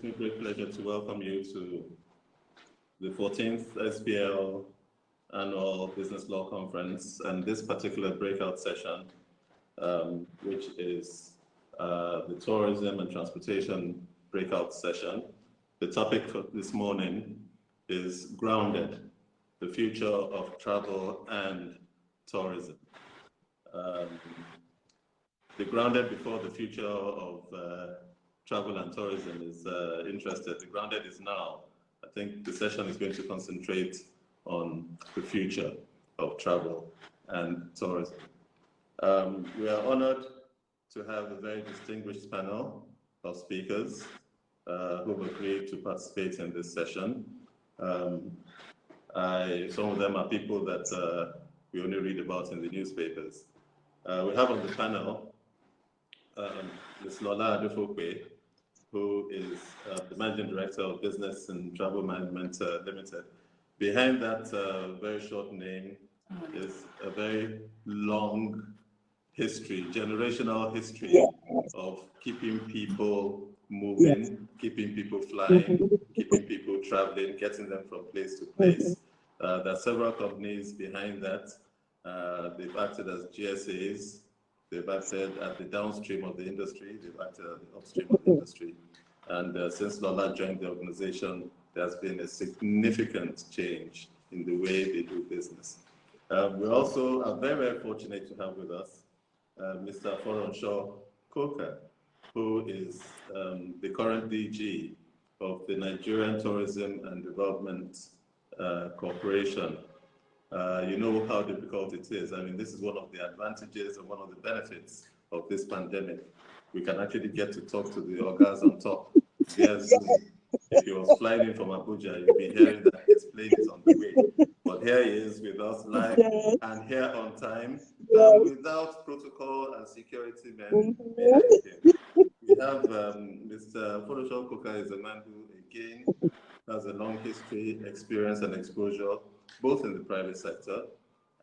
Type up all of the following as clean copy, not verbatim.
me great pleasure to welcome you to the 14th SBL Annual Business Law Conference and this particular breakout session, which is the Tourism and Transportation breakout session. The topic for this morning is Grounded, the future of travel and tourism. The grounded before the future of travel and tourism is interested. The grounded is now. I think the session is going to concentrate on the future of travel and tourism. We are honored to have a very distinguished panel of speakers who have agreed to participate in this session. Some of them are people that we only read about in the newspapers. We have on the panel Ms. Lola Adefokwe, who is the Managing Director of Business and Travel Management Limited. Behind that very short name is a very long history, generational history of keeping people moving, keeping people flying, keeping people traveling, getting them from place to place. There are several companies behind that. They've acted as GSAs. They've acted at the downstream of the industry. They've acted at the upstream of the industry. And since Lola joined the organization, there's been a significant change in the way they do business. We also are very, very fortunate to have with us Mr. Foronshaw Coker, who is the current DG of the Nigerian Tourism and Development Corporation. You know how difficult it is. I mean, this is one of the advantages and one of the benefits of this pandemic. We can actually get to talk to the orgas on top. Yes, if he was flying in from Abuja, you'd be hearing that his plane is on the way. But here he is with us live and here on time, without protocol and security men behind him. We have Mr. Foronshaw Coker is a man who, again, has a long history, experience, and exposure, both in the private sector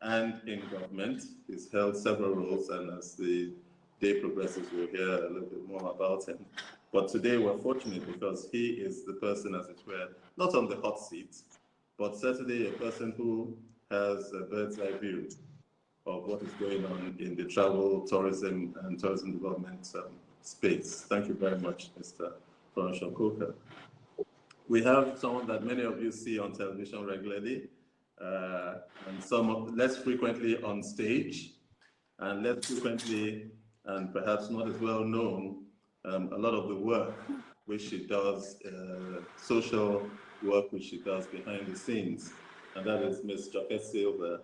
and in government. He's held several roles, and as the day progresses, we'll hear a little bit more about him. But today we're fortunate because he is the person, as it were, not on the hot seat, but certainly a person who has a bird's eye view of what is going on in the travel, tourism, and tourism development space. Thank you very much, Mr. Foronshaw Coker. We have someone that many of you see on television regularly, and some less frequently on stage, and less frequently and perhaps not as well known, a lot of the work which she does, social work which she does behind the scenes, and that is Ms. Joket Silva,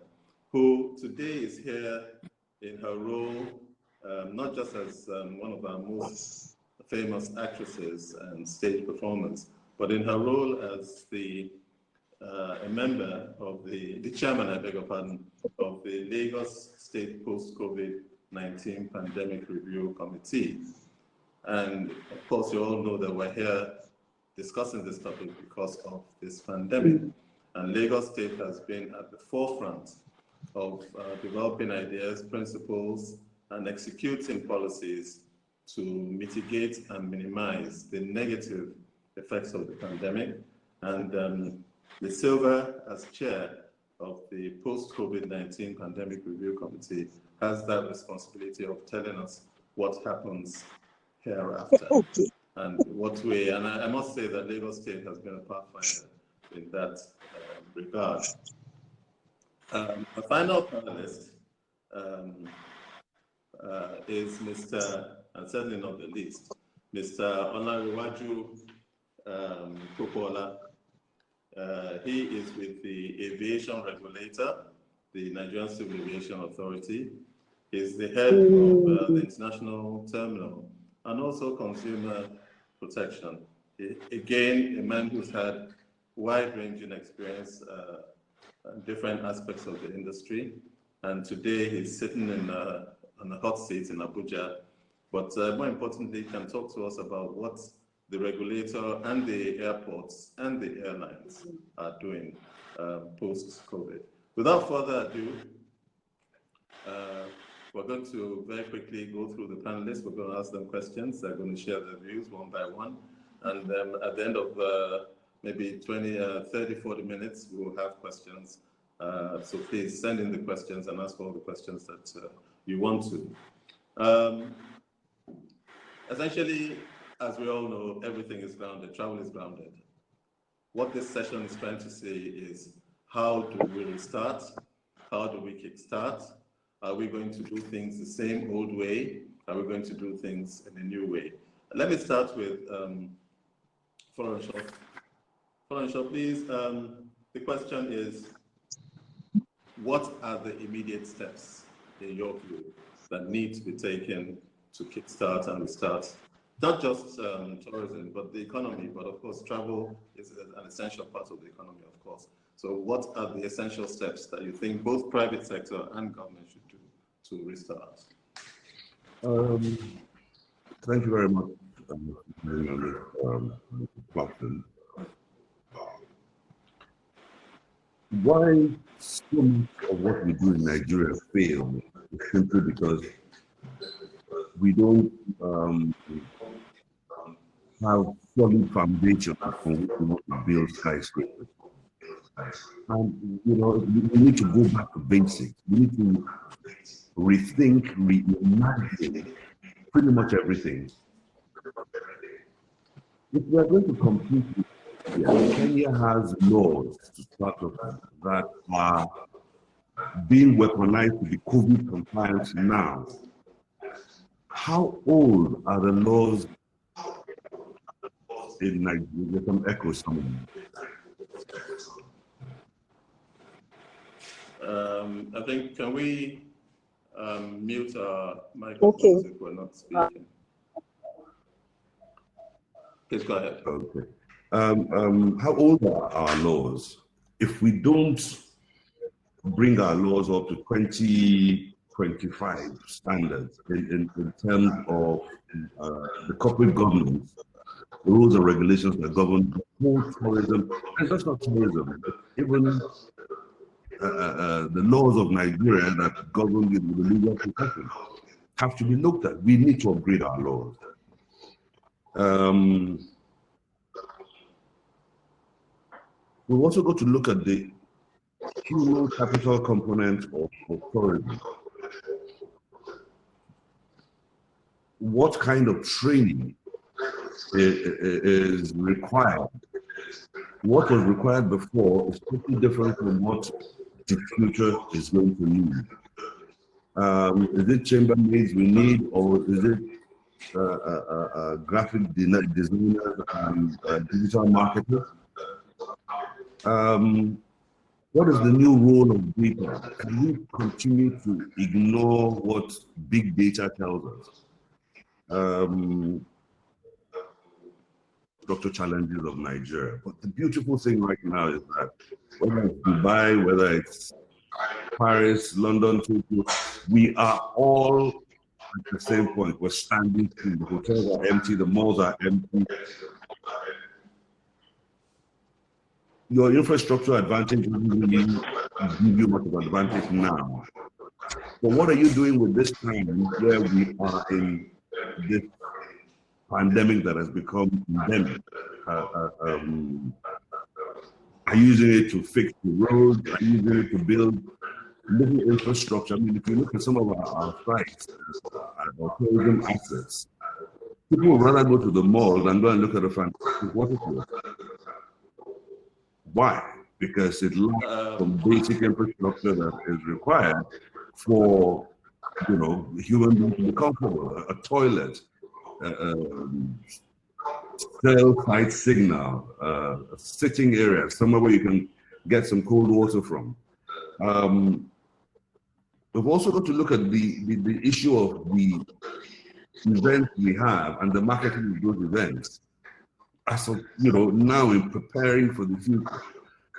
who today is here in her role, not just as one of our most famous actresses and stage performers, but in her role as a member of the chairman, I beg your pardon, of the Lagos State Post-COVID-19 Pandemic Review Committee. And of course, you all know that we're here discussing this topic because of this pandemic. And Lagos State has been at the forefront of developing ideas, principles, and executing policies to mitigate and minimize the negative effects of the pandemic. And Ms. Silva, as chair of the Post-COVID-19 Pandemic Review Committee, has that responsibility of telling us what happens hereafter. And what way, and I must say that Lagos State has been a pathfinder in that regard. The final panelist is Mr., and certainly not the least, Mr. Olariwaju Popola. He is with the aviation regulator, the Nigerian Civil Aviation Authority. He's the head of the International Terminal and also Consumer Protection. Again, a man who's had wide-ranging experience in different aspects of the industry. And today he's sitting on a hot seat in Abuja. But more importantly, he can talk to us about what the regulator and the airports and the airlines are doing post-COVID. Without further ado, we're going to very quickly go through the panelists. We're going to ask them questions. They're going to share their views one by one. And at the end of maybe 30, 40 minutes, we will have questions. So please send in the questions and ask all the questions that you want to. Essentially, as we all know, everything is grounded, travel is grounded. What this session is trying to say is, how do we restart? How do we kickstart? Are we going to do things the same old way? Are we going to do things in a new way? Let me start with Florenshaw. Florenshaw, please. The question is, what are the immediate steps, in your view, that need to be taken to kickstart and restart not just tourism, but the economy? But of course, travel is an essential part of the economy, of course. So what are the essential steps that you think both private sector and government should do to restart? Thank you very much, platform. Why so much of what we do in Nigeria fails is simply because we don't have solid foundation on which we want to build skyscrapers. And we need to go back to basics. We need to rethink, reimagine pretty much everything. If we are going to compete with Kenya has laws to start with that are being weaponized to be COVID compliant now. How old are the laws in Nigeria? There's some echo somewhere. I think, can we mute our microphones if we're not speaking? Please go ahead. Okay. How old are our laws? If we don't bring our laws up to 2025 standards in terms of the corporate governance, the rules and regulations that govern the whole tourism, and that's not tourism, but even the laws of Nigeria that govern the legal profession have to be looked at. We need to upgrade our laws. We've also got to look at the human capital component of tourism. What kind of training is required? What was required before is totally different from what the future is going to need. Is it chambermaids we need, or is it graphic designers and digital marketers? What is the new role of data? Can we continue to ignore what big data tells us? Structural challenges of Nigeria. But the beautiful thing right now is that whether it's Dubai, whether it's Paris, London, Tokyo, we are all at the same point. We're standing still. The hotels are empty, the malls are empty. Your infrastructure advantage doesn't really give you much of an advantage now. But what are you doing with this time where we are in this pandemic that has become endemic? Are you using it to fix the roads? Are you using it to build little infrastructure? I mean, if you look at some of our sites, our tourism assets, people would rather go to the mall than go and look at a fantastic waterfall. Why? Because it lacks some basic infrastructure that is required for, human beings to be comfortable. A toilet, cell site signal, a sitting area, somewhere where you can get some cold water from. We've also got to look at the issue of the events we have and the marketing of those events. As of, now in preparing for the future,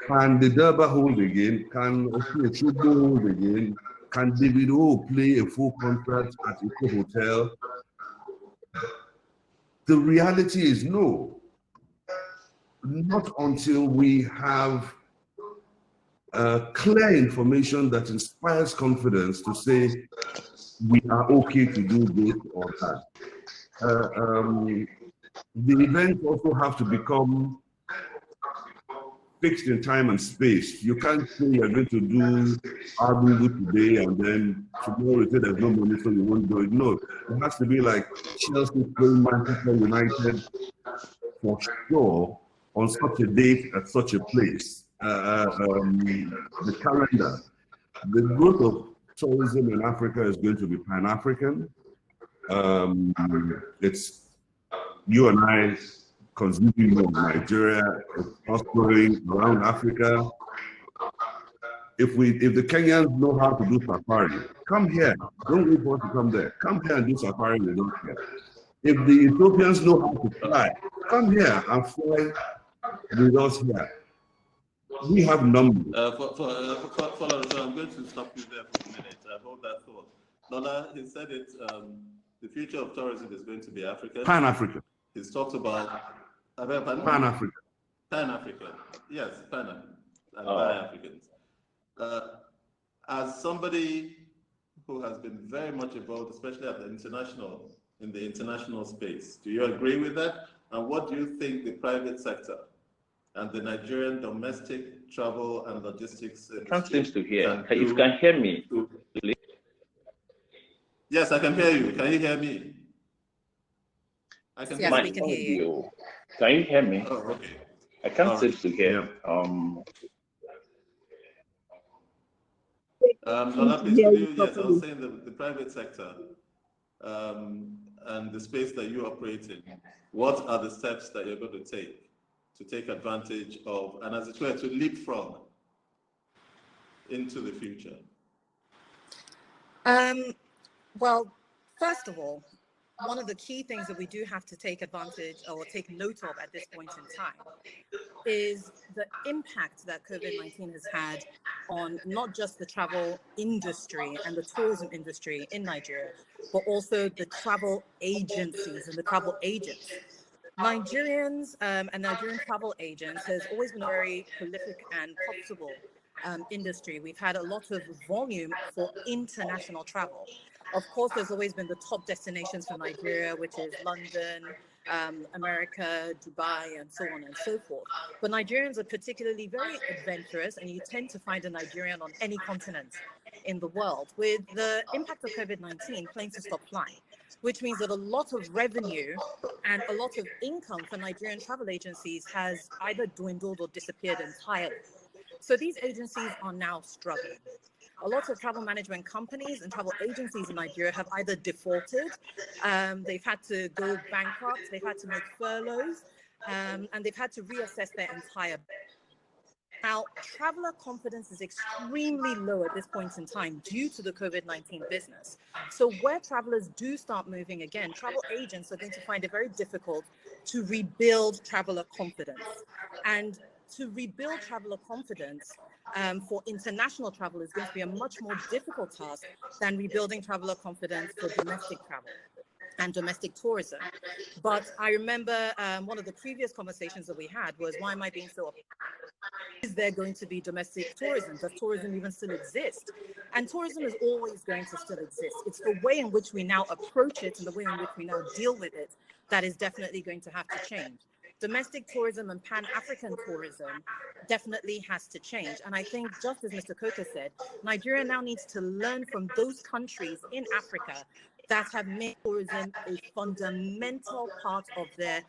can the Durbar hold again? Can Oshogbo hold again? Can Davido play a full concert at Eco Hotel? The reality is no. Not until we have clear information that inspires confidence to say we are okay to do this or that. the events also have to become fixed in time and space. You can't say you're going to do Arbubu today and then tomorrow you say there's no money so you won't do it. No, it has to be like Chelsea playing Manchester United for sure on such a date at such a place. The calendar, the growth of tourism in Africa is going to be Pan-African. It's you and I consuming more Nigeria, prospering around Africa. If the Kenyans know how to do safari, come here. Don't wait for us to come there. Come here and do safari. We don't care. If the Ethiopians know how to fly, come here and fly with us here. We have numbers. So I'm going to stop you there for a minute. I hold that thought. Lola, he said it. The future of tourism is going to be African. Pan-African. He's talked about Pan-African. Pan-African. Yes, Pan-Africans. As somebody who has been very much involved, especially at the international space, do you agree with that? And what do you think the private sector and the Nigerian domestic travel and logistics industry seems to hear. If you can hear me. Yes, I can hear you. Can you hear me? I can yes, hear we can hear you. Can you hear me? Oh, okay. I can't seem to hear. Lola, please, yes, I was saying the private sector and the space that you operate in, what are the steps that you're going to take advantage of, and as it were, to leapfrog into the future? Well, first of all, one of the key things that we do have to take advantage or take note of at this point in time is the impact that COVID-19 has had on not just the travel industry and the tourism industry in Nigeria, but also the travel agencies and the travel agents. Nigerians and Nigerian travel agents has always been a very prolific and profitable industry. We've had a lot of volume for international travel. Of course, there's always been the top destinations for Nigeria, which is London, America, Dubai, and so on and so forth. But Nigerians are particularly very adventurous, and you tend to find a Nigerian on any continent in the world. With the impact of COVID-19, planes have stopped flying, which means that a lot of revenue and a lot of income for Nigerian travel agencies has either dwindled or disappeared entirely. So these agencies are now struggling. A lot of travel management companies and travel agencies in Nigeria have either defaulted, they've had to go bankrupt, they've had to make furloughs, and they've had to reassess their entire. Now, traveler confidence is extremely low at this point in time due to the COVID-19 business. So where travelers do start moving again, travel agents are going to find it very difficult to rebuild traveler confidence. And to rebuild traveler confidence for international travel is going to be a much more difficult task than rebuilding traveler confidence for domestic travel and domestic tourism. But I remember one of the previous conversations that we had was, why am I being so optimistic? Is there going to be domestic tourism? Does tourism even still exist? And tourism is always going to still exist. It's the way in which we now approach it and the way in which we now deal with it that is definitely going to have to change. Domestic tourism and Pan-African tourism definitely has to change. And I think, just as Mr. Coker said, Nigeria now needs to learn from those countries in Africa that have made tourism a fundamental part of their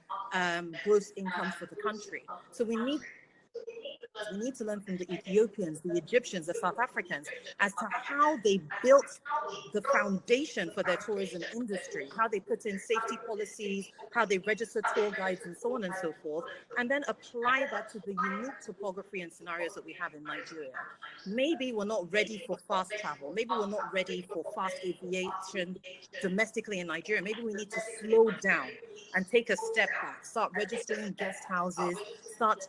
gross income for the country. So we need to learn from the Ethiopians, the Egyptians, the South Africans, as to how they built the foundation for their tourism industry, how they put in safety policies, how they register tour guides, and so on and so forth, and then apply that to the unique topography and scenarios that we have in Nigeria. Maybe we're not ready for fast travel. Maybe we're not ready for fast aviation domestically in Nigeria. Maybe we need to slow down and take a step back, start registering guest houses, start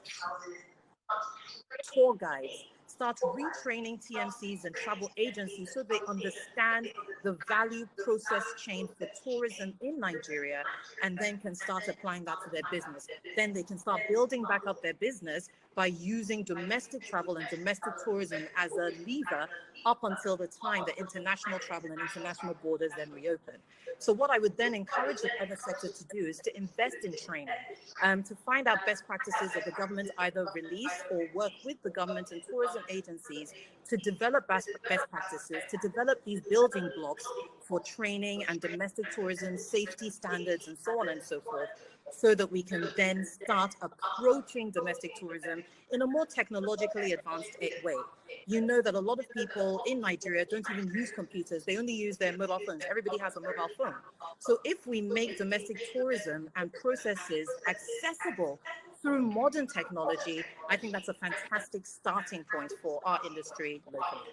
tour guides, start retraining TMCs and travel agencies so they understand the value process chain for tourism in Nigeria, and then can start applying that to their business. Then they can start building back up their business by using domestic travel and domestic tourism as a lever up until the time that international travel and international borders then reopen. So what I would then encourage the private sector to do is to invest in training, to find out best practices that the government either release or work with the government and tourism agencies to develop best practices, to develop these building blocks for training and domestic tourism, safety standards, and so on and so forth, so that we can then start approaching domestic tourism in a more technologically advanced way. You know that a lot of people in Nigeria don't even use computers. They only use their mobile phones. Everybody has a mobile phone. So if we make domestic tourism and processes accessible through modern technology, I think that's a fantastic starting point for our industry locally.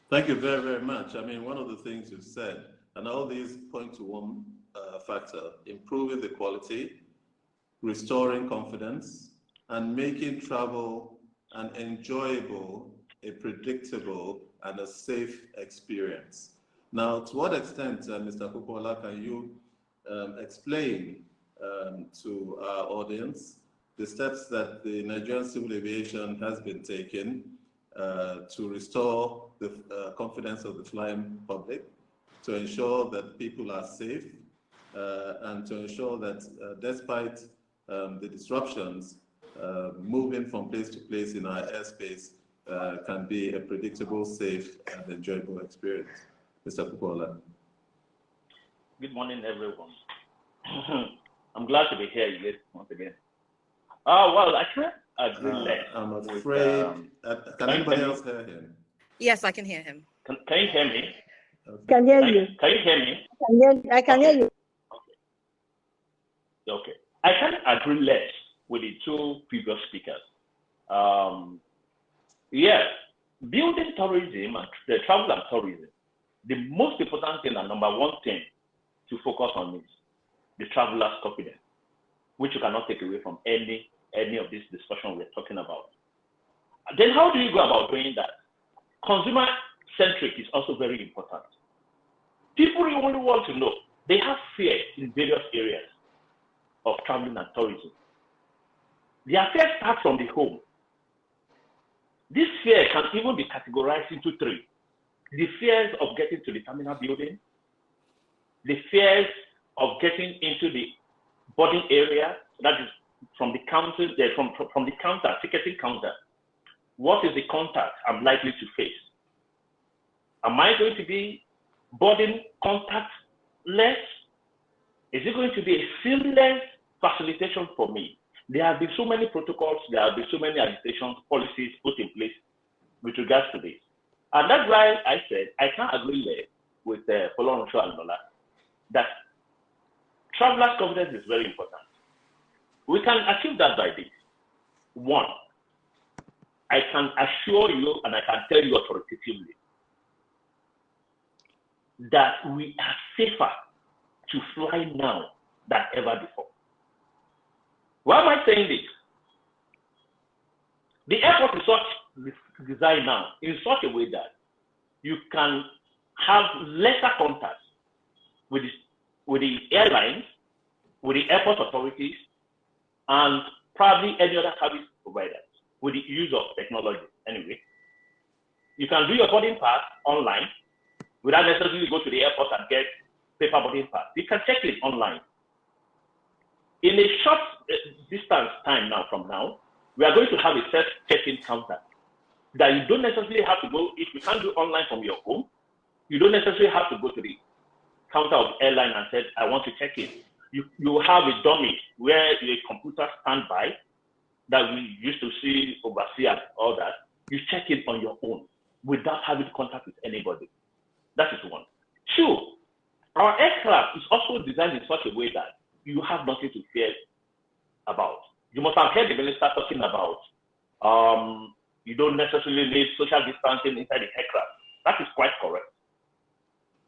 Thank you very, very much. I mean, one of the things you said, and all these point to one factor: improving the quality, restoring confidence, and making travel an enjoyable, a predictable, and a safe experience. Now, to what extent, Mr. Kupola, can you explain to our audience the steps that the Nigerian Civil Aviation has been taking to restore the confidence of the flying public, to ensure that people are safe, and to ensure that despite the disruptions, moving from place to place in our airspace can be a predictable, safe, and enjoyable experience. Mr. Kupola. Good morning, everyone. I'm glad to be here once again. Well, I can't agree less. I'm afraid. Can anybody else hear him? Yes, I can hear him. Can you hear me? Okay. Can hear you. Can you hear me? I can hear you. Okay. I can't agree less with the two previous speakers. Yes, building tourism and the travel and tourism, the most important thing and number one thing to focus on is the traveler's confidence, which you cannot take away from any of this discussion we're talking about. Then how do you go about doing that? Consumer-centric is also very important. People really only want to know. They have fear in various areas of traveling and tourism. Their fear starts from the home. This fear can even be categorized into three. The fears of getting to the terminal building, the fears of getting into the boarding area, that is from the counter, from the counter, ticketing counter. What is the contact I'm likely to face? Am I going to be boarding contactless? Is it going to be a seamless facilitation for me? There have been so many protocols, there have been so many agitations, policies put in place with regards to this. And that's why I said I can't agree with Folorunso and Lola that traveler's confidence is very important. We can achieve that by this. One, I can assure you and I can tell you authoritatively that we are safer to fly now than ever before. Why am I saying this? The airport is designed now in such a way that you can have lesser contact with the airlines, with the airport authorities, and probably any other service providers with the use of technology. Anyway, you can do your boarding pass online without necessarily go to the airport and get paper boarding pass. You can check it online. In a short distance time now from now, we are going to have a self-check-in counter that you don't necessarily have to go. If you can't do online from your home, you don't necessarily have to go to the counter of the airline and say, I want to check in. You have a dummy where a computer standby that we used to see oversee and all that. You check in on your own without having contact with anybody. That is one. Two, our aircraft is also designed in such a way that you have nothing to fear about. You must have heard the minister talking about you don't necessarily need social distancing inside the aircraft. That is quite correct.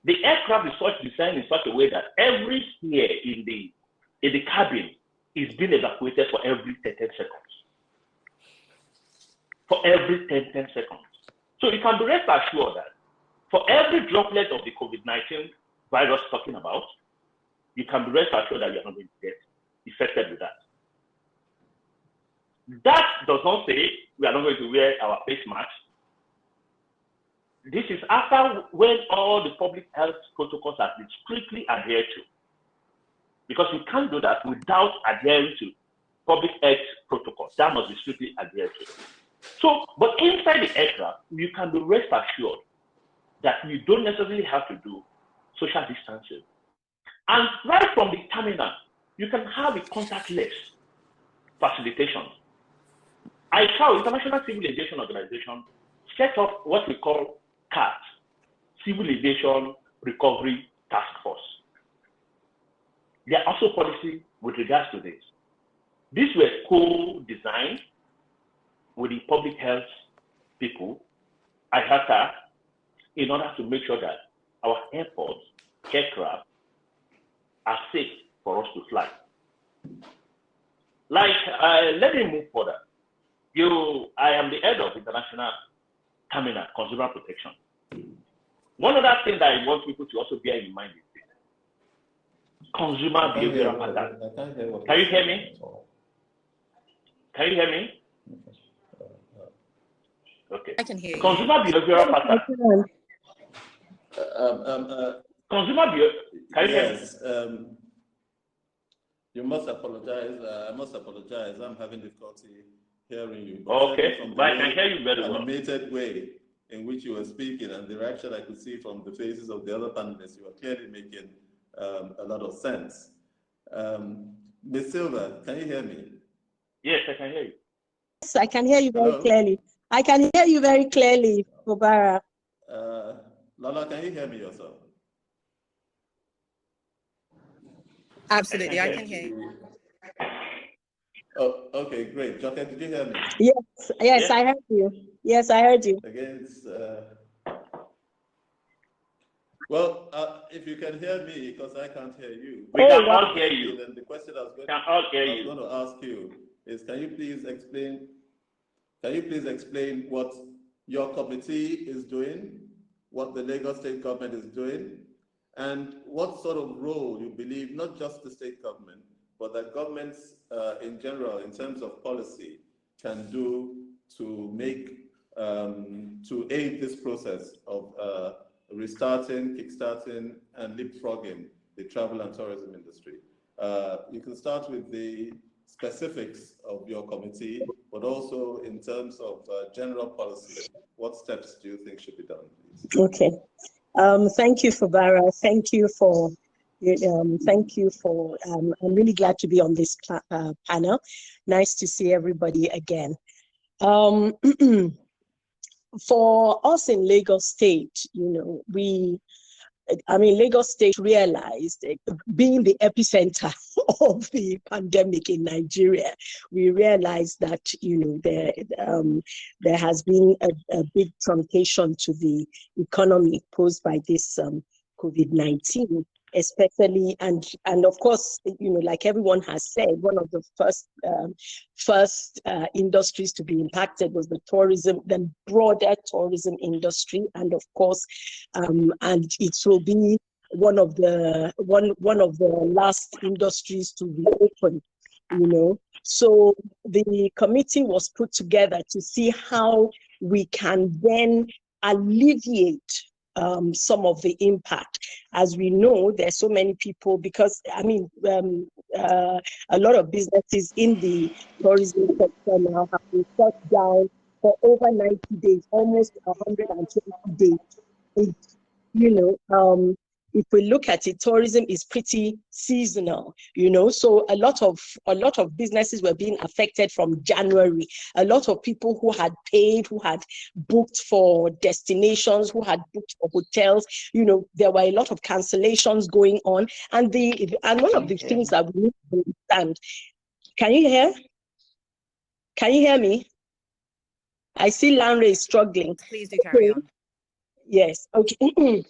The aircraft is designed in such a way that every sphere in the cabin is being evacuated for every 10 seconds. For every 10 seconds. So you can be rest assured that for every droplet of the COVID-19 virus talking about, you can be rest assured that you're not going to get affected with that. That does not say we are not going to wear our face masks. This is after when all the public health protocols have been strictly adhered to. Because we can't do that without adhering to public health protocols. That must be strictly adhered to. So, but inside the aircraft, you can be rest assured that you don't necessarily have to do social distancing. And right from the terminal, you can have a contactless facilitation. ICAO, International Civil Aviation Organization, set up what we call CAT, Civil Aviation Recovery Task Force. There are also policies with regards to this. These were co-designed with the public health people, IHATA, in order to make sure that our airports, aircraft are safe for us to fly. Like, let me move further. I am the head of International Terminal Consumer Protection. One other thing that I want people to also bear in mind is this. Consumer behavioral pattern. Can you hear me? Can you hear me? Okay. I can hear you. Consumer behavioral pattern. Consumer behavior. Can you hear me? Yes. You must apologize. I must apologize. I'm having difficulty hearing you. Okay, but I can hear you very well. Animated way in which you were speaking and the reaction I could see from the faces of the other panelists, you were clearly making a lot of sense. Ms. Silva, can you hear me? Yes, I can hear you. Yes, I can hear you very clearly. I can hear you very clearly, Obara. Lala, can you hear me yourself? Absolutely, I can hear you. Oh, okay, great. Joke, did you hear me? Yes, I heard you. Yes, I heard you. Again, well, if you can hear me, because I can't hear you. We can all hear you. Then the question I was going to ask you is, can you please explain what your committee is doing, what the Lagos State government is doing, and what sort of role you believe, not just the state government, but that governments in general, in terms of policy, can do to make, to aid this process of restarting, kickstarting, and leapfrogging the travel and tourism industry. You can start with the specifics of your committee, but also in terms of general policy, what steps do you think should be done, please? Okay. Thank you, Fabara. Thank you for. I'm really glad to be on this panel. Nice to see everybody again. For us in Lagos State, Lagos State realized, being the epicenter of the pandemic in Nigeria, we realized that, there has been a big truncation to the economy posed by this COVID-19, especially, and of course, like everyone has said, one of the first industries to be impacted was the tourism, the broader tourism industry, and of course, and it will be one of the last industries to be opened. So the committee was put together to see how we can then alleviate some of the impact. As we know, there's so many people, because a lot of businesses in the tourism sector now have been shut down for over 90 days, almost 120 days. If we look at it, tourism is pretty seasonal, so a lot of businesses were being affected from January. A lot of people who had paid, who had booked for destinations, who had booked for hotels, there were a lot of cancellations going on. And one of the things that we need to understand, can you hear me? I see Lanre is struggling. Please do carry on. Yes, okay.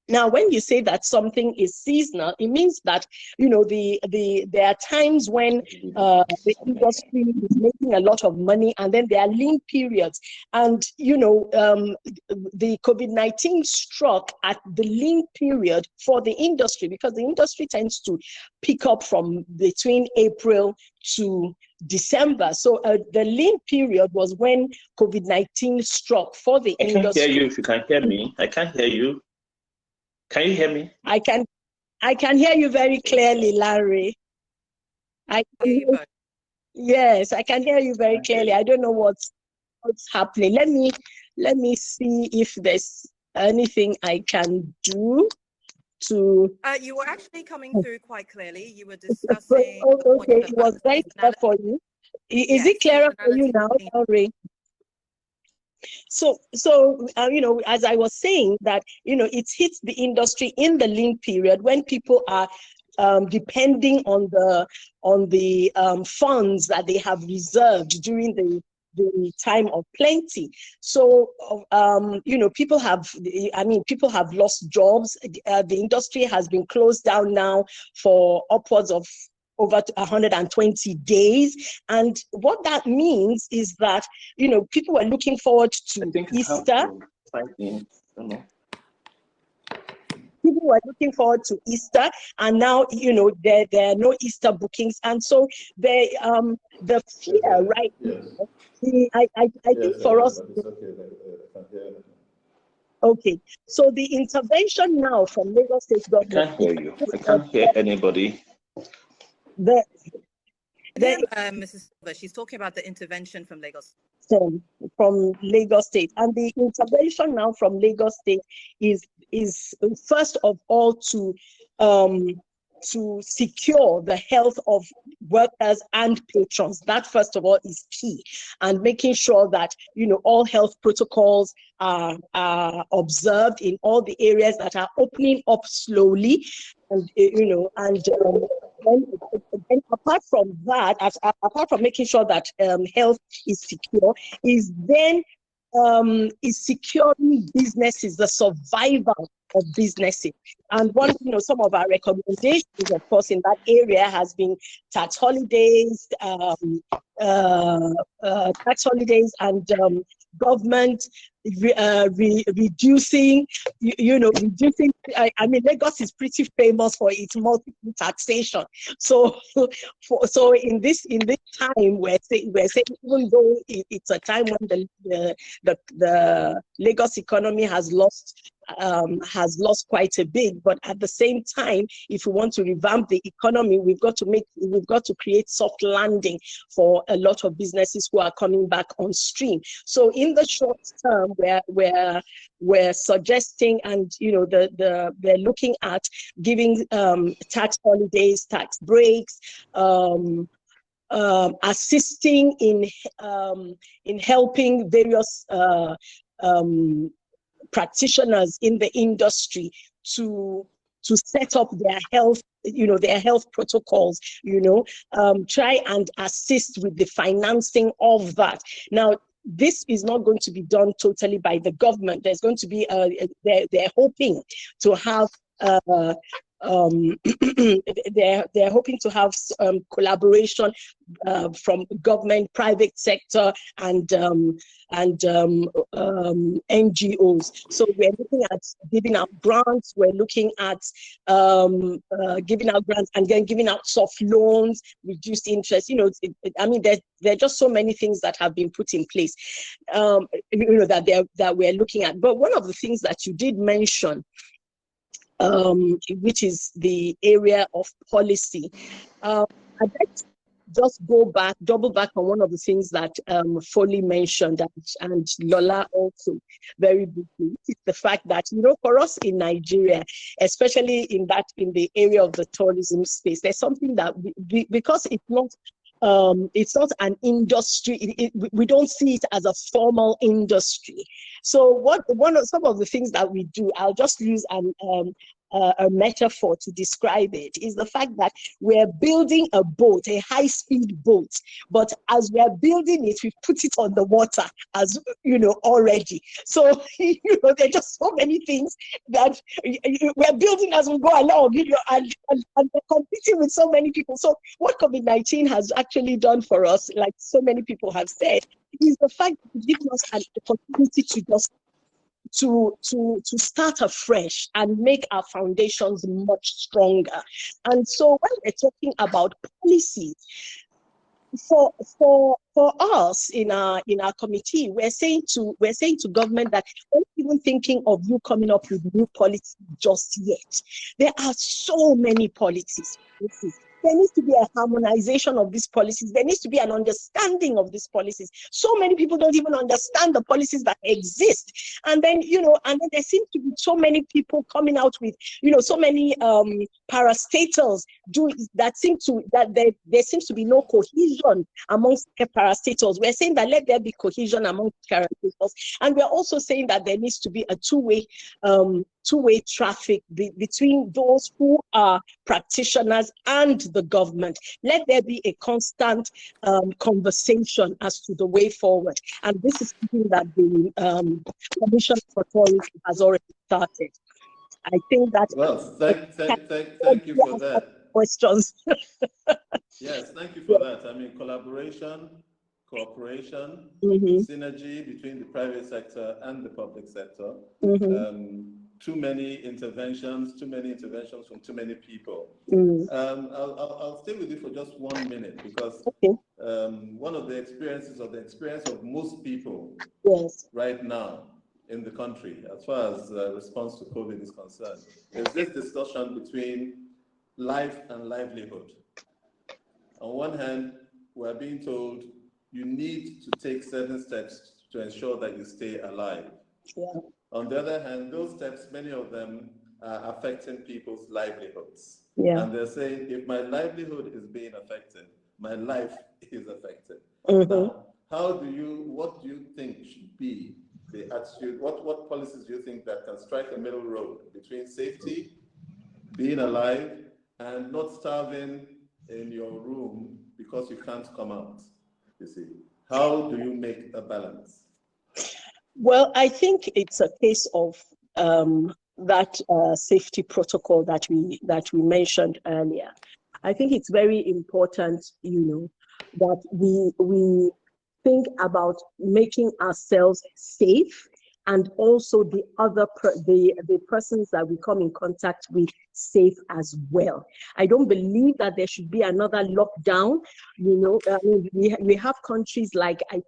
Now, when you say that something is seasonal, it means that, there are times when the industry is making a lot of money, and then there are lean periods. And, the COVID-19 struck at the lean period for the industry, because the industry tends to pick up from between April to December. So the lean period was when COVID-19 struck for the industry. I can't hear you if you can hear me. I can't hear you. Can you hear me? I can hear you very clearly, Larry. Yes, I can hear you very clearly. I don't know what's happening. Let me see if there's anything I can do to. You were actually coming through quite clearly. You were discussing. Okay, it was very clear for you. Is it clearer for you now, Larry? So you know, as I was saying, that you know, it hits the industry in the lean period when people are depending on the funds that they have reserved during the time of plenty. So you know, people have lost jobs. The industry has been closed down now for upwards of over 120 days. And what that means is that, you know, people were looking forward to Easter. People were looking forward to Easter, and now, you know, there are no Easter bookings. And so the fear right now, I think for us, okay, so the intervention now from Lagos State government. I can't hear you. I can't hear anybody. Mrs. Silva, she's talking about the intervention from Lagos. From Lagos State, and the intervention now from Lagos State is first of all to secure the health of workers and patrons. That first of all is key, and making sure that, you know, all health protocols are observed in all the areas that are opening up slowly, and you know, and then apart from that, apart from making sure that health is secure, is then is securing businesses, the survival of businesses. And one, you know, some of our recommendations, of course, in that area has been tax holidays, and government reducing, reducing. I mean, Lagos is pretty famous for its multiple taxation. So, in this time, we're saying, even though it's a time when the Lagos economy has lost quite a bit, but at the same time, if we want to revamp the economy, we've got to create soft landing for a lot of businesses who are coming back on stream. So in the short term, we're suggesting, and you know, we're looking at giving tax holidays, tax breaks, assisting in helping various practitioners in the industry to set up their health, their health protocols, try and assist with the financing of that. Now, this is not going to be done totally by the government. There's going to be, they're hoping to have, they're hoping to have collaboration from government, private sector, and NGOs. So we're looking at giving out grants. We're looking at giving out grants, and then giving out soft loans, reduced interest. I mean, there are just so many things that have been put in place, that we're looking at. But one of the things that you did mention, which is the area of policy, I'd like to just double back on one of the things that Foley mentioned, and Lola also very briefly. It's the fact that, for us in Nigeria, especially in the area of the tourism space, there's something that because it's not an industry. We don't see it as a formal industry. So some of the things that we do, I'll just use a metaphor to describe it, is the fact that we're building a boat, a high-speed boat, but as we're building it, we put it on the water, as already. So there are just so many things that we're building as we go along, and we're competing with so many people. So what COVID-19 has actually done for us, like so many people have said, is the fact that it gives us an opportunity to just to start afresh and make our foundations much stronger. And so when we're talking about policies, for us in our committee, we're saying to government that we're not even thinking of you coming up with new policies just yet. There are so many policies. There needs to be a harmonization of these policies. There needs to be an understanding of these policies. So many people don't even understand the policies that exist. And then, and then there seems to be so many people coming out with, so many parastatals there seems to be no cohesion amongst parastatals. We're saying that let there be cohesion among parastatals. And we're also saying that there needs to be a two-way traffic between those who are practitioners and the government. Let there be a constant conversation as to the way forward. And this is something that the Commission for Tourism has already started. I think that. Well, thank you for that. Questions. Yes, thank you for that. I mean, collaboration, cooperation, synergy between the private sector and the public sector. Too many interventions from too many people. I'll stay with you for just 1 minute because one of the experience of most people right now in the country, as far as response to COVID is concerned, is this discussion between life and livelihood. On one hand, we're being told you need to take certain steps to ensure that you stay alive. On the other hand, those steps, many of them are affecting people's livelihoods. And they're saying, if my livelihood is being affected, my life is affected. Now, what do you think should be the attitude? What policies do you think that can strike a middle road between safety, being alive, and not starving in your room because you can't come out? You see, how do you make a balance? Well, I think it's a case of that safety protocol that we mentioned earlier. I think it's very important, that we think about making ourselves safe, and also the persons that we come in contact with safe as well. I don't believe that there should be another lockdown. We have countries like I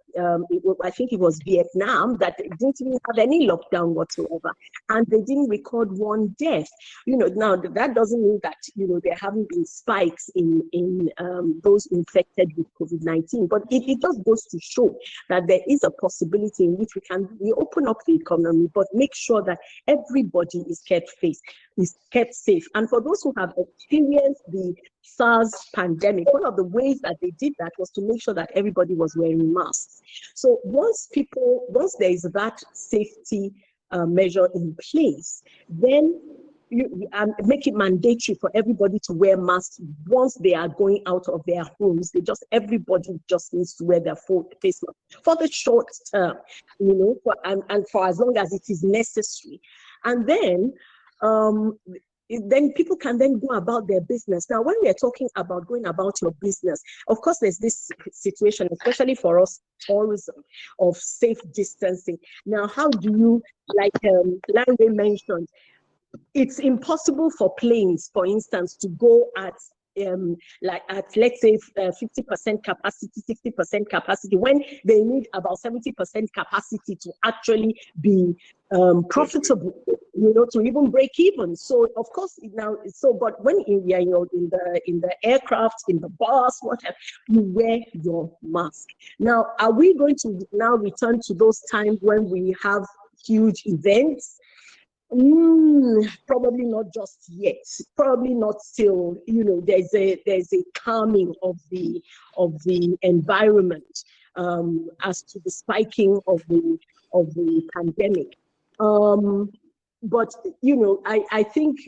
think it was Vietnam that didn't even have any lockdown whatsoever, and they didn't record one death. Now that doesn't mean that there haven't been spikes in those infected with COVID-19, but it just goes to show that there is a possibility in which we open up the economy, but make sure that everybody is kept safe. And for those who have experienced the SARS pandemic, one of the ways that they did that was to make sure that everybody was wearing masks. So once there is that safety measure in place, then make it mandatory for everybody to wear masks once they are going out of their homes. Everybody just needs to wear their face mask for the short term, and for as long as it is necessary. And then people can then go about their business. Now, when we are talking about going about your business, of course, there's this situation, especially for us, tourism, of safe distancing. Now, how do you, like Larry mentioned, it's impossible for planes, for instance, to go at let's say 50% capacity, 60% capacity, when they need about 70% capacity to actually be profitable, to even break even. So of course but when we are in the aircraft, in the bus, whatever, you wear your mask. Now, are we going to now return to those times when we have huge events? Probably not just yet. Probably not till there's a calming of the environment as to the spiking of the pandemic. But I think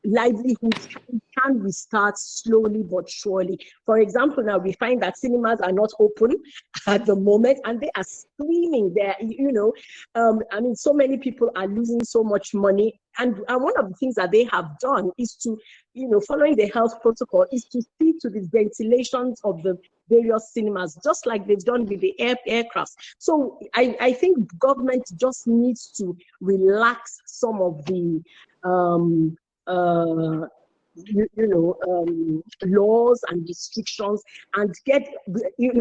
livelihoods can restart slowly but surely. For example, now we find that cinemas are not open at the moment, and they are screaming there. So many people are losing so much money, and one of the things that they have done is to, following the health protocol, is to see to the ventilations of the various cinemas, just like they've done with the aircrafts. So I think government just needs to relax some of the laws and restrictions, and get,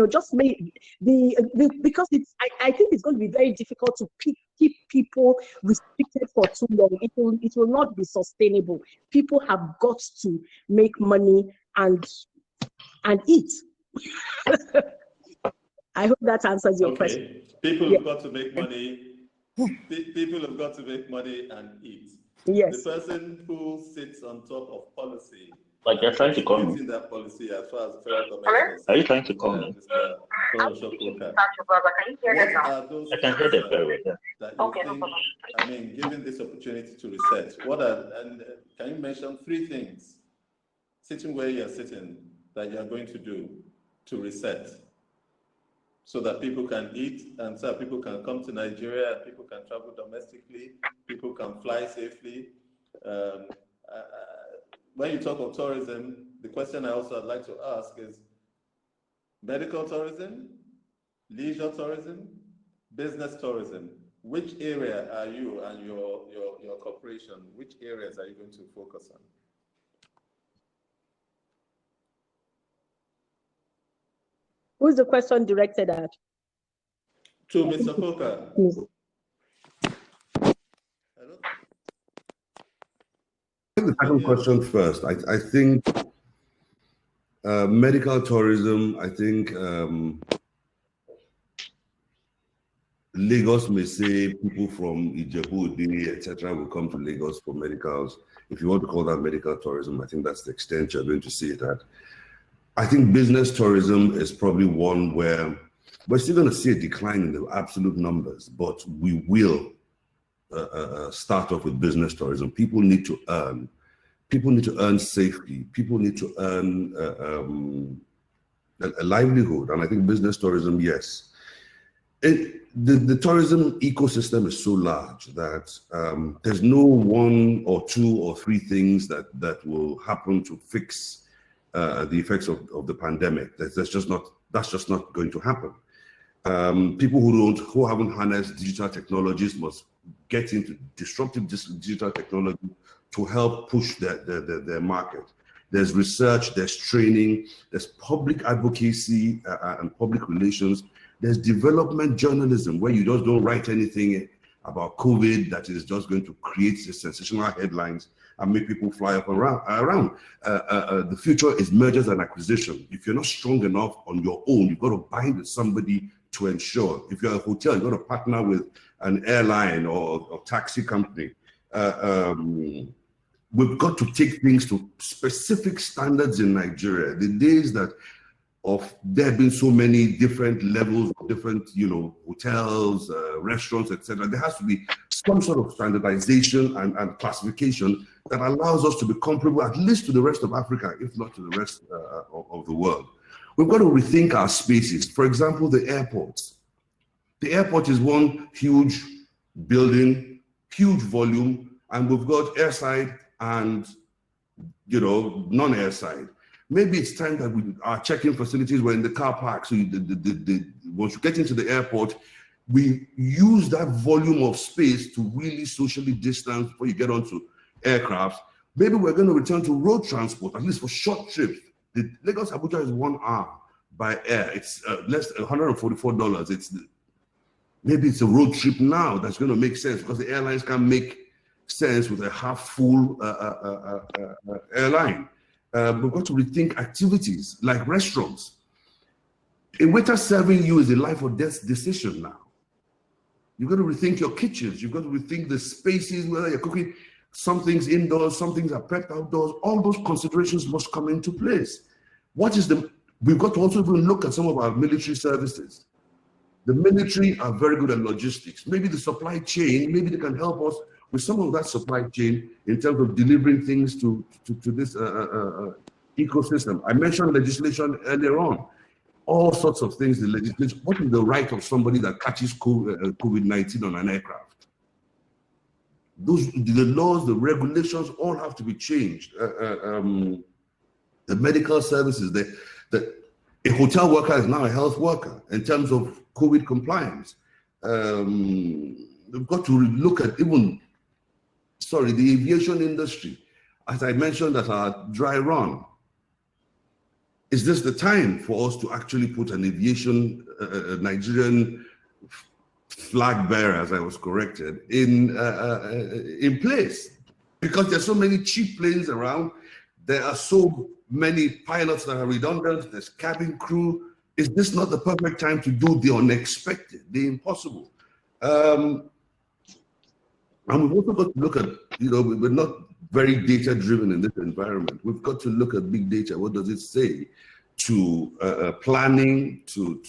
just make because I think it's going to be very difficult to keep people restricted for too long. It will not be sustainable. People have got to make money and eat. I hope that answers your question. People have got to make money. People have got to make money and eat. Yes. The person who sits on top of policy, like they're trying to call me. that policy as far as federal government is Are you trying to call me? Mr. I can hear them very well. That you think, I mean, given this opportunity to reset, can you mention 3 things, sitting where you're sitting, that you're going to do to reset, so that people can eat, and so that people can come to Nigeria, and people can travel domestically, people can fly safely. When you talk of tourism, the question I also would like to ask is medical tourism, leisure tourism, business tourism. Which area are you and your corporation, which areas are you going to focus on? Who's the question directed at? To Mr. Coker. Yes. The second question first. I think medical tourism, I think Lagos may say people from Ijebu, etc., will come to Lagos for medicals. If you want to call that medical tourism, I think that's the extent you're going to see it at. I think business tourism is probably one where we're still going to see a decline in the absolute numbers, but we will start off with business tourism. People need to earn. People need to earn safely. People need to earn a livelihood. And I think business tourism, yes. The tourism ecosystem is so large that there's no 1 or 2 or 3 things that will happen to fix the effects of the pandemic. That's just not going to happen. People who haven't harnessed digital technologies must get into disruptive digital technology to help push their market. There's research, there's training, there's public advocacy and public relations. There's development journalism, where you just don't write anything about COVID that is just going to create sensational headlines and make people fly up around. The future is mergers and acquisition. If you're not strong enough on your own, you've got to bind with somebody to ensure. If you're a hotel, you've got to partner with an airline or taxi company. We've got to take things to specific standards in Nigeria. The days of there have been so many different levels of different, hotels, restaurants, etc. There has to be some sort of standardization and classification that allows us to be comparable, at least to the rest of Africa, if not to the rest of the world. We've got to rethink our spaces. For example, the airports. The airport is one huge building, huge volume, and we've got airside and non-airside. Maybe it's time that our check-in facilities were in the car park. So once you get into the airport, we use that volume of space to really socially distance before you get onto aircraft. Maybe we're going to return to road transport, at least for short trips. The Lagos Abuja is 1 hour by air. It's less than $144. Maybe it's a road trip now that's going to make sense, because the airlines can make sense with a half-full airline. We've got to rethink activities like restaurants. A waiter serving you is a life or death decision now. You've got to rethink your kitchens. You've got to rethink the spaces, whether you're cooking. Some things indoors, some things are prepped outdoors. All those considerations must come into place. We've got to also even look at some of our military services. The military are very good at logistics. Maybe the supply chain, maybe they can help us with some of that supply chain in terms of delivering things to this ecosystem. I mentioned legislation earlier on. All sorts of things, the legislation. What is the right of somebody that catches COVID-19 on an aircraft? The laws, the regulations all have to be changed. The medical services, a hotel worker is now a health worker in terms of COVID compliance. We've got to look at the aviation industry. as I mentioned at our dry run, is this the time for us to actually put an aviation, Nigerian flag bearer, as I was corrected, in place? Because there's so many cheap planes around, there are so many pilots that are redundant, there's cabin crew. Is this not the perfect time to do the unexpected, the impossible? And we've also got to look at, we're not very data driven in this environment. We've got to look at big data. What does it say to planning, to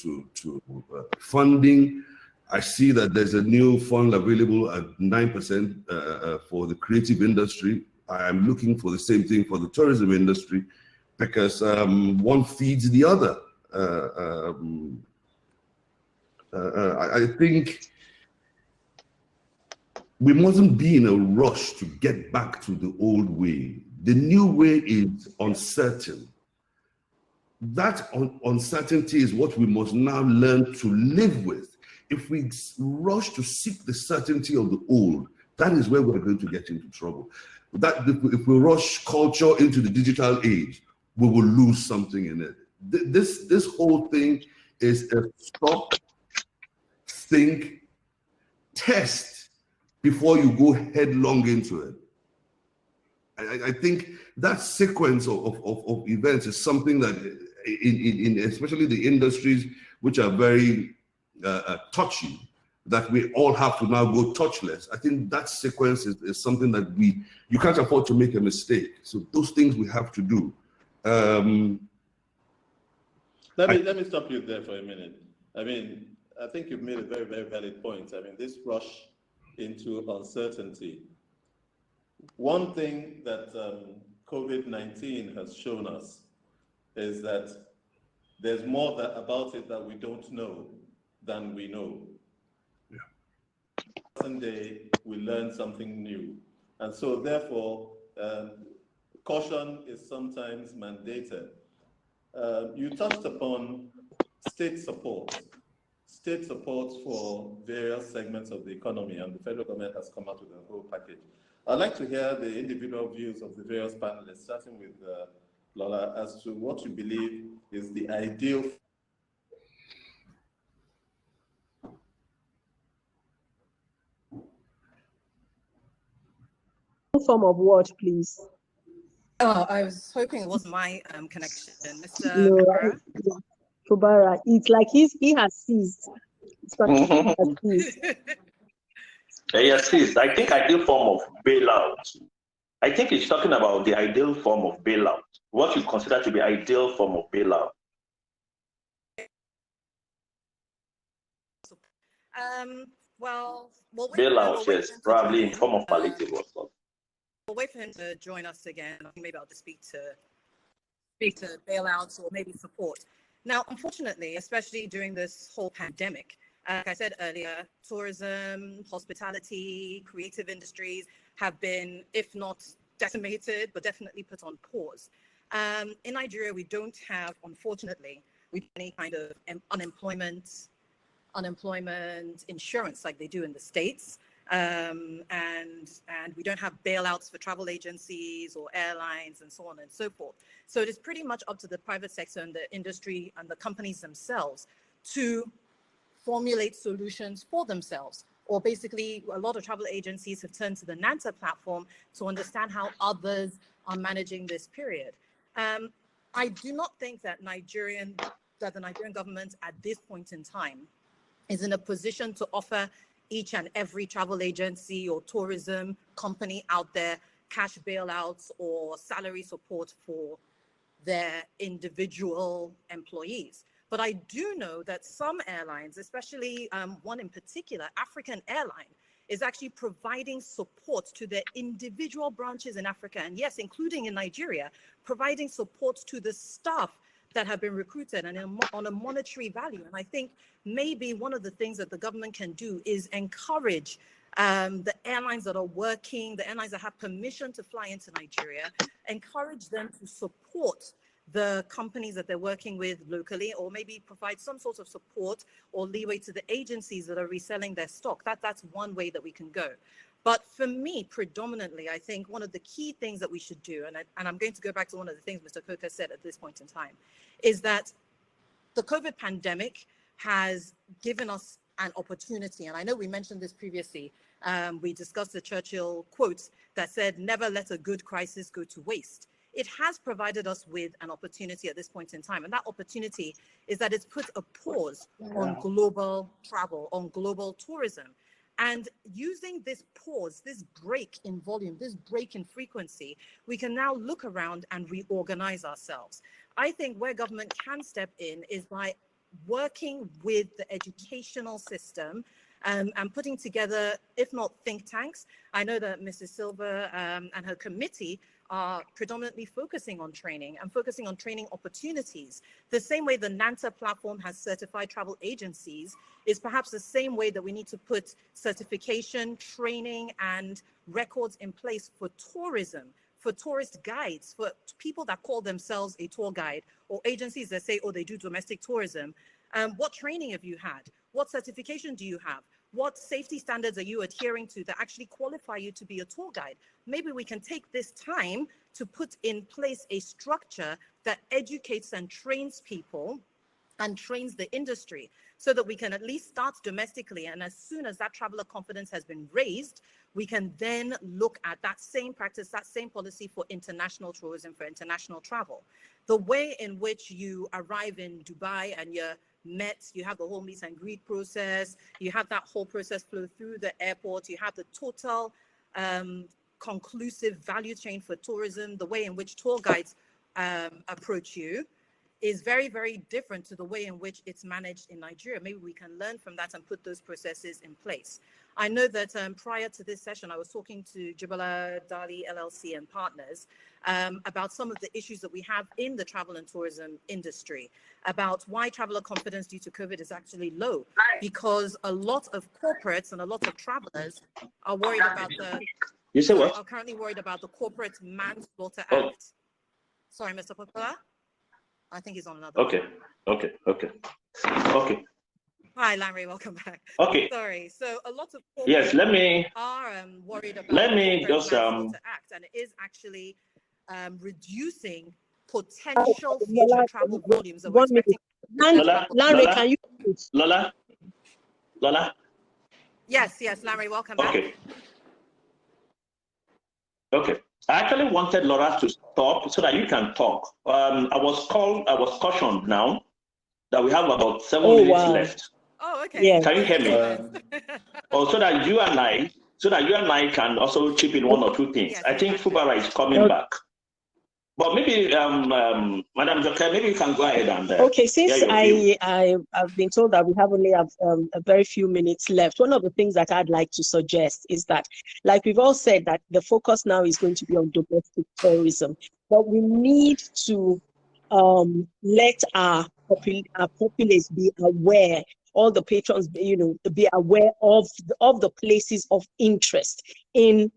funding? I see that there's a new fund available at 9% for the creative industry. I am looking for the same thing for the tourism industry, because one feeds the other. I think we mustn't be in a rush to get back to the old way. The new way is uncertain. That uncertainty is what we must now learn to live with. If we rush to seek the certainty of the old, that is where we're going to get into trouble. That if we rush culture into the digital age, we will lose something in it. This whole thing is a stop, think, test before you go headlong into it. I think that sequence of events is something that, in especially the industries which are very touchy, that we all have to now go touchless. I think that sequence is something that you can't afford to make a mistake. So those things we have to do. Let me stop you there for a minute. I mean, I think you've made a very, very valid point. I mean, this rush into uncertainty. One thing that COVID-19 has shown us is that there's more about it that we don't know than we know. Someday we learn something new. And so therefore, caution is sometimes mandated. You touched upon state support for various segments of the economy, and the federal government has come out with a whole package. I'd like to hear the individual views of the various panelists, starting with Lola, as to what you believe is the ideal form of what, please? Oh, I was hoping it was my connection, Mr. No, Mekara. Fubara, it's like he has seized. Has seized. Yes, I think ideal form of bailout. I think it's talking about the ideal form of bailout. What you consider to be ideal form of bailout. Well, bailout, yes, probably in form of palliative or something. We'll wait for him to join us again. Maybe I'll just speak to bailouts or maybe support. Now, unfortunately, especially during this whole pandemic, like I said earlier, tourism, hospitality, creative industries have been, if not decimated, but definitely put on pause. In Nigeria, we don't have, unfortunately, any kind of unemployment insurance like they do in the States. And we don't have bailouts for travel agencies or airlines and so on and so forth. So it is pretty much up to the private sector and the industry and the companies themselves to formulate solutions for themselves. Or basically, a lot of travel agencies have turned to the NANTA platform to understand how others are managing this period. I do not think that the Nigerian government at this point in time is in a position to offer each and every travel agency or tourism company out there cash bailouts or salary support for their individual employees. But I do know that some airlines, especially one in particular, African Airline, is actually providing support to their individual branches in Africa, and yes, including in Nigeria, providing support to the staff that have been recruited and on a monetary value. And I think maybe one of the things that the government can do is encourage the airlines that are working, the airlines that have permission to fly into Nigeria, encourage them to support the companies that they're working with locally, or maybe provide some sort of support or leeway to the agencies that are reselling their stock. That's one way that we can go. But for me, predominantly, I think one of the key things that we should do, and I'm going to go back to one of the things Mr. Coker said at this point in time, is that the COVID pandemic has given us an opportunity. And I know we mentioned this previously. We discussed the Churchill quote that said, "Never let a good crisis go to waste." It has provided us with an opportunity at this point in time. And that opportunity is that it's put a pause on global travel, on global tourism. And using this pause, this break in volume, this break in frequency, we can now look around and reorganize ourselves. I think where government can step in is by working with the educational system and putting together, if not think tanks. I know that Mrs. Silva and her committee are predominantly focusing on training and focusing on training opportunities. The same way the NANTA platform has certified travel agencies is perhaps the same way that we need to put certification, training, and records in place for tourism, for tourist guides, for people that call themselves a tour guide, or agencies that say, oh, they do domestic tourism. What training have you had? What certification do you have? What safety standards are you adhering to that actually qualify you to be a tour guide? Maybe we can take this time to put in place a structure that educates and trains people and trains the industry so that we can at least start domestically. And as soon as that traveler confidence has been raised, we can then look at that same practice, that same policy for international tourism, for international travel. The way in which you arrive in Dubai and you're met, you have the whole meet and greet process, you have that whole process flow through the airport, you have the total conclusive value chain for tourism, the way in which tour guides approach you is very, very different to the way in which it's managed in Nigeria. Maybe we can learn from that and put those processes in place. I know that prior to this session, I was talking to Jibola Dali LLC and partners about some of the issues that we have in the travel and tourism industry, about why traveler confidence due to COVID is actually low, because a lot of corporates and a lot of travelers are worried about You say what? Are currently worried about the Corporate Manslaughter Oh. Act. Sorry, Mr. Popola? I think he's on another. Okay. Hi, Larry, welcome back. Okay. Sorry. So a lot of Yes, let me are worried about let me the Corporate just Manslaughter Act, and it is actually reducing potential future travel volumes that we're 1 minute. expecting. Larry, can you? Lola? Yes, Larry, welcome back. Okay. I actually wanted Laura to stop so that you can talk. I was cautioned now that we have about 7 minutes left. Oh, okay. Yeah. Can you hear me? So that you and I can also chip in one or two things. Yes, I think exactly. Fubara is coming back. But maybe, Madam Joker, maybe you can go ahead and okay, since I've been told that we only have a very few minutes left, one of the things that I'd like to suggest is that, like we've all said, that the focus now is going to be on domestic tourism, but we need to let our populace be aware, all the patrons, be aware of the places of interest in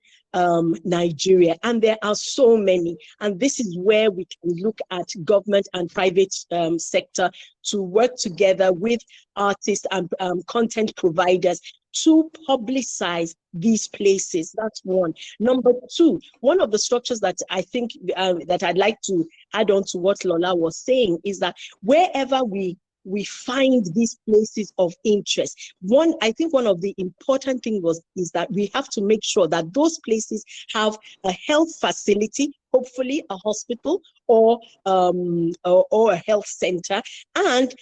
Nigeria, and there are so many, and this is where we can look at government and private sector to work together with artists and content providers to publicize these places. That's one. Number two, one of the structures that I think that I'd like to add on to what Lola was saying is that wherever we find these places of interest, I think one of the important things is that we have to make sure that those places have a health facility, hopefully a hospital or a health center, and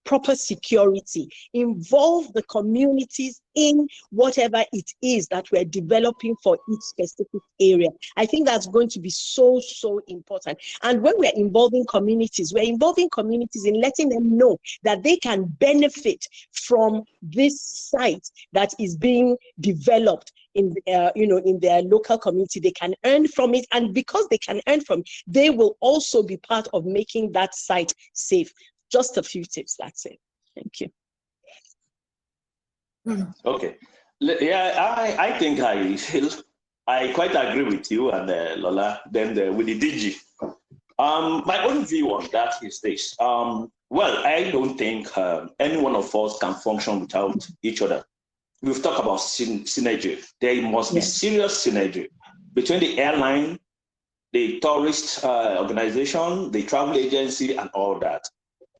proper security. Involve the communities in whatever it is that we're developing for each specific area. I think that's going to be so, so important. And when we're involving communities in letting them know that they can benefit from this site that is being developed in their local community. They can earn from it, and because they can earn from it, they will also be part of making that site safe. Just a few tips, that's it. Thank you. Okay. Yeah, I think I quite agree with you and Lola. Then with the DG, My own view on that is this. Well, I don't think any one of us can function without each other. We've talked about synergy. There must be serious synergy between the airline, the tourist organization, the travel agency, and all that.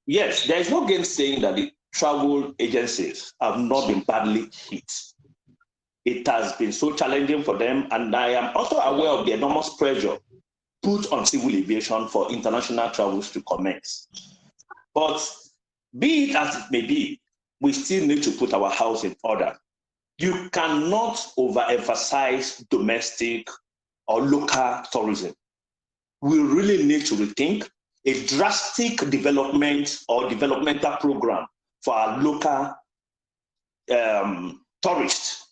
Yes, there is no gainsaying that the travel agencies have not been badly hit. It has been so challenging for them, and I am also aware of the enormous pressure put on civil aviation for international travels to commence. But be it as it may be, we still need to put our house in order. You cannot overemphasize domestic or local tourism. We really need to rethink a drastic development or developmental program for our local tourists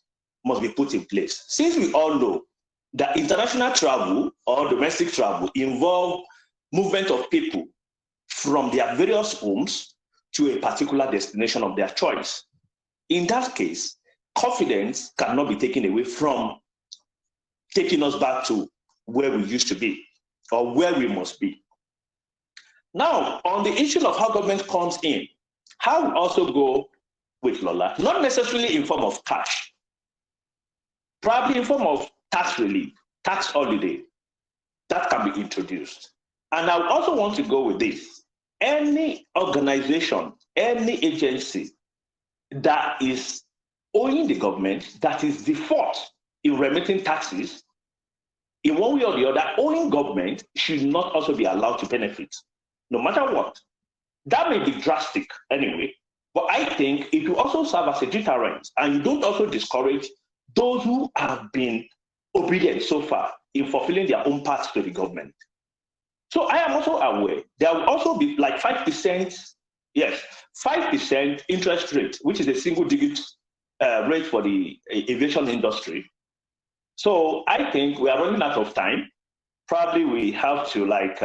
must be put in place. Since we all know that international travel or domestic travel involve movement of people from their various homes to a particular destination of their choice. In that case, confidence cannot be taken away from taking us back to where we used to be or where we must be. Now, on the issue of how government comes in, how we also go with Lola, not necessarily in form of cash, probably in form of tax relief, tax holiday, that can be introduced. And I also want to go with this. Any organization, any agency that is owing the government, that is default in remitting taxes, in one way or the other, owing government should not also be allowed to benefit, no matter what. That may be drastic anyway, but I think it will also serve as a deterrent, and you don't also discourage those who have been obedient so far in fulfilling their own parts to the government. So I am also aware there will also be like 5%, yes, 5% interest rate, which is a single-digit rate for the aviation industry. So I think we are running out of time. Probably we have to like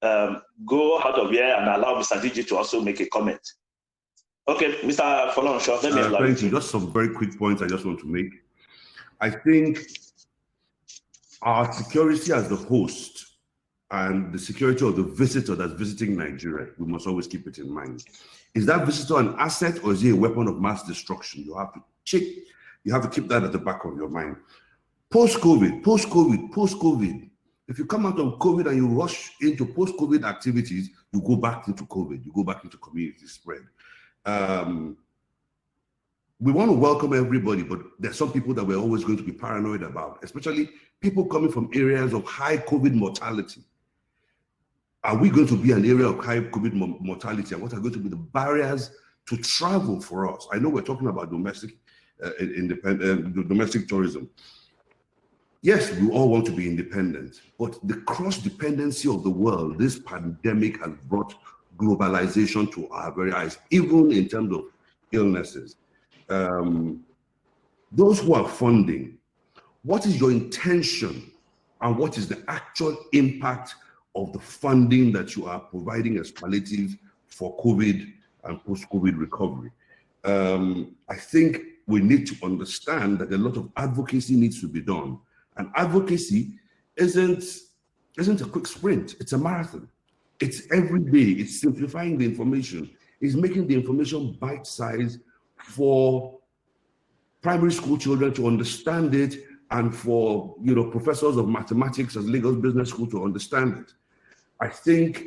go out of here and allow Mr. Digi to also make a comment. Okay, Mr. Folonshaw, let me allow thank you. Just some very quick points I just want to make. I think our security as the host and the security of the visitor that's visiting Nigeria, we must always keep it in mind. Is that visitor an asset or is he a weapon of mass destruction? You have to check, you have to keep that at the back of your mind. Post-COVID, if you come out of COVID and you rush into post-COVID activities, you go back into COVID, you go back into community spread. We want to welcome everybody, but there's some people that we're always going to be paranoid about, especially people coming from areas of high COVID mortality. Are we going to be an area of high COVID mortality? And what are going to be the barriers to travel for us? I know we're talking about domestic domestic tourism. Yes, we all want to be independent, but the cross-dependency of the world, this pandemic has brought globalization to our very eyes, even in terms of illnesses. Those who are funding, what is your intention and what is the actual impact of the funding that you are providing as palliative for COVID and post-COVID recovery? I think we need to understand that a lot of advocacy needs to be done. And advocacy isn't a quick sprint, it's a marathon. It's every day, it's simplifying the information, it's making the information bite-sized for primary school children to understand it and for professors of mathematics at Lagos Business School to understand it. I think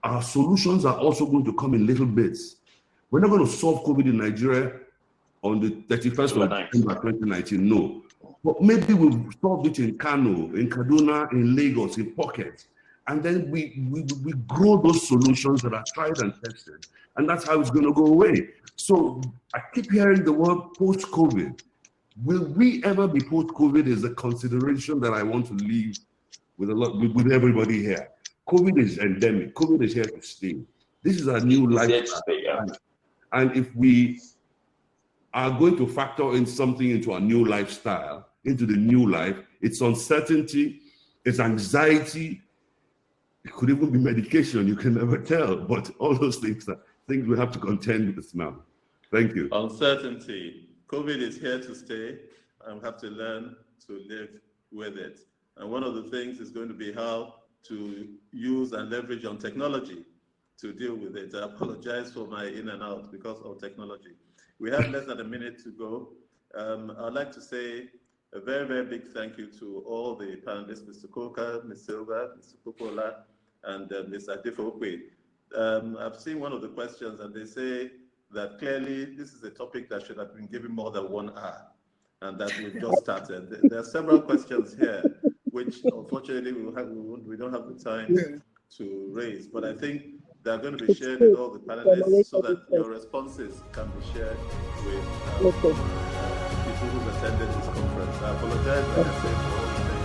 our solutions are also going to come in little bits. We're not going to solve COVID in Nigeria on the 31st of December 2019, no. But maybe we'll solve it in Kano, in Kaduna, in Lagos, in pockets. And then we grow those solutions that are tried and tested. And that's how it's going to go away. So I keep hearing the word post-COVID. Will we ever be post-COVID is a consideration that I want to leave with everybody here. COVID is endemic. COVID is here to stay. This is a new lifestyle. And if we are going to factor in something into our new lifestyle, into the new life, it's uncertainty, it's anxiety, it could even be medication, you can never tell, but all those things are things we have to contend with now. Thank you. Uncertainty. COVID is here to stay, and we have to learn to live with it. And one of the things is going to be how to use and leverage on technology to deal with it. I apologize for my in and out because of technology. We have less than a minute to go. I'd like to say a very, very big thank you to all the panelists, Mr. Koka, Ms. Silva, Mr. Popola, and Mr. Adefokwe. I've seen one of the questions, and they say that clearly this is a topic that should have been given more than 1 hour, and that we've just started. There are several questions here, which unfortunately we don't have the time to raise, but I think they're going to be shared with all the panelists so that your responses can be shared with people who've attended this conference. I apologize, like I said, for all the